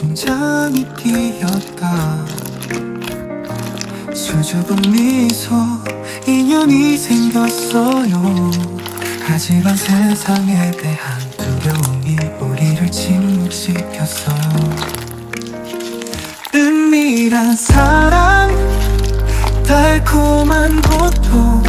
심장이 뛰었다. 수줍은 미소 인연이 생겼어요. 하지만 세상에 대한 두려움이 우리를 침묵시켰어요. 은밀한 사랑, 달콤한 고통,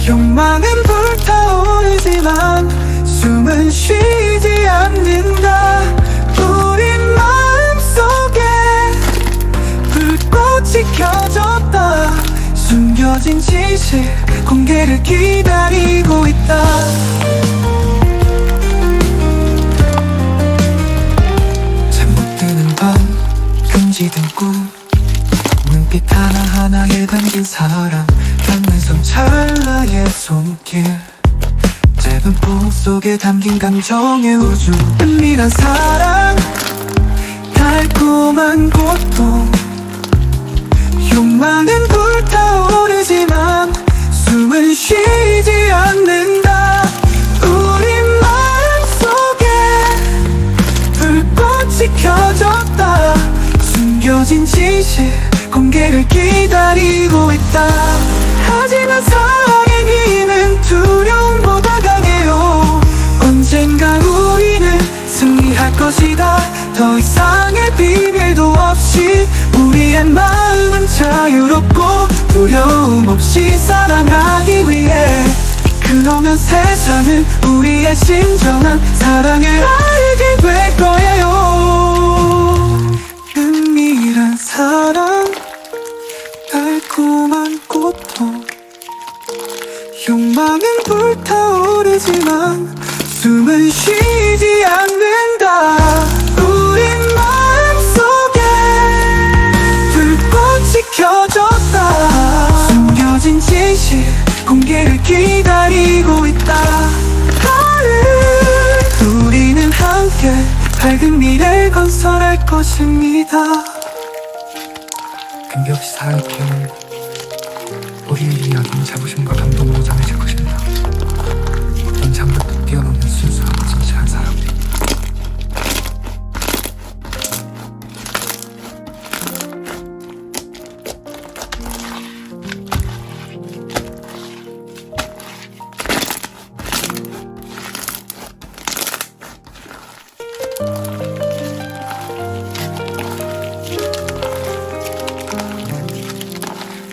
욕망은 불타오르지만 숨은 쉬지 않는다. 우린 마음속에 불꽃이 켜졌다. 숨겨진 진실 공개를 기다리고 있다. 잠 못 드는 밤, 금지된 꿈, 눈빛 하나하나에 담긴 사랑, 닿는 손 찰나의 손길, 짧은 포 속에 담긴 감정의 우주. 은밀한 사랑, 달콤한 고통, 욕망은 불타오르지만 숨은 쉬지 않는다. 우리 마음속에 불꽃이 켜졌다. 숨겨진 진실 공개를 기다리고 있다. 하지만 사랑의 힘은 두려움보다 강해요. 언젠가 우리는 승리할 것이다. 더 이상의 비밀도 없이 우리의 마음은 자유롭고 두려움 없이 사랑하기 위해. 그러면 세상은 우리의 진정한 사랑을 알게 될 거예요. 은밀한 사랑, 달콤한 고통, 욕망은 불타오르지만 숨은 쉬지 않는다. 우린 마음속에 불꽃이 켜졌다. 숨겨진 진실 공개를 기다리고 있다. 우리는 함께 밝은 미래를 건설할 것입니다. 근데 없이 사랑이 피어난 우리의 이야기는 자부심과 감동으로 전해질 것입니다. 어떤 장벽도 뛰어넘는 순수한 진실한 사랑.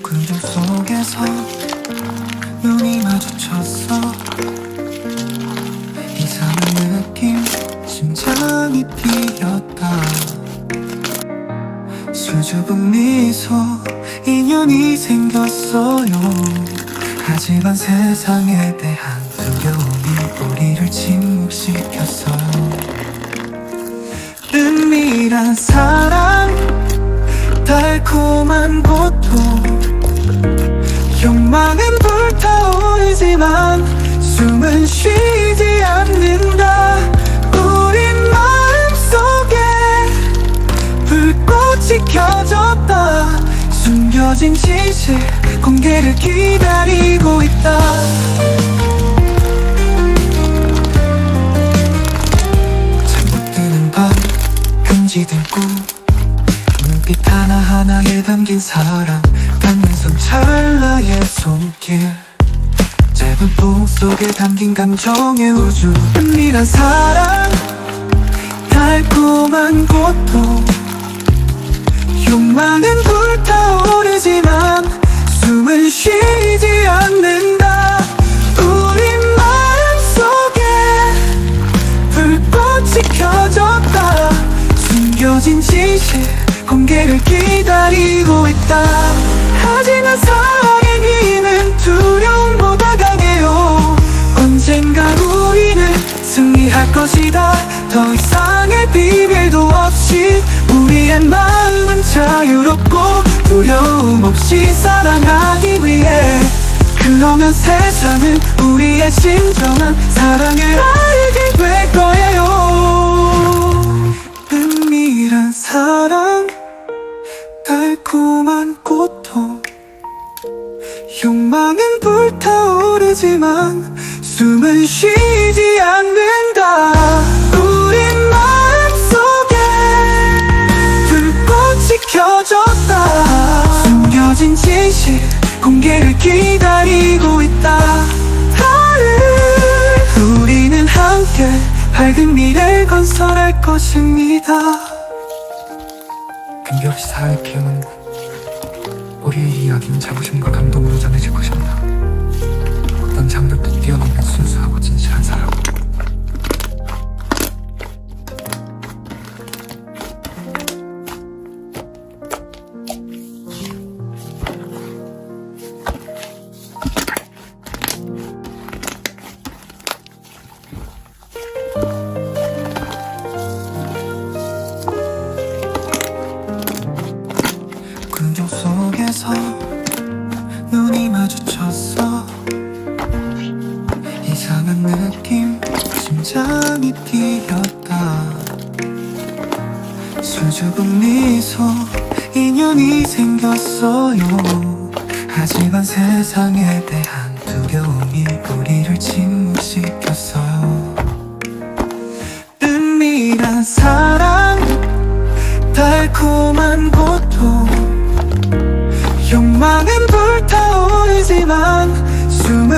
구름 속에서 눈이 마주쳤어. 이상한 느낌, 심장이 뛰었다. 수줍은 미소 인연이 생겼어요. 하지만 세상에 대한 두려움이 우리를 침묵시켰어요. 은밀한 사랑, 달콤한 고통, 욕망은 불타오르지만 숨은 쉬지 않는다. 우린 마음속에 불꽃이 켜졌다. 숨겨진 진실 공개를 기다리고 있다. 잠 못 드는 밤, 금지된 꿈, 눈빛 하나하나에 담긴 사랑, 닿는 손 찰나의 손길, 짧은 포 속에 담긴 감정의 우주. 은밀한 사랑, 달콤한 고통, 욕망은 불타오르지만 숨은 쉬지 않는다. 우린 마음속에 불꽃이 켜졌다. 숨겨진 진실 공개를 기다리고 있다. 하지만 사랑의 힘은 두려움보다 강해요. 언젠가 우리는 승리할 것이다. 더 이상의 비밀도 없이 우리의 마음은 자유롭고 두려움 없이 사랑하기 위해. 그러면 세상은 우리의 진정한 사랑을 알게 될 거예요. 은밀한 사랑, 달콤한 고통, 욕망은 불타오르지만 숨은 쉬지 않는다. 우린 마음속에 밝은 미래 건설할 것입니다. 금기없이 사랑을 피우는 우리의 이야기는 자부심과 감동으로 전해질 것입니다. 어떤 장벽도 뛰어넘는 순수하고 진실한 사랑. 군중 속에서 눈이 마주쳤어. 이상한 느낌, 심장이 뛰었다. 수줍은 미소, 인연이 생겼어요. 하지만 세상에 대한 두려움이 우리를 침묵시켰어요. 은밀한 사랑, 달콤한 고통, 욕망은 불타오르지만 숨을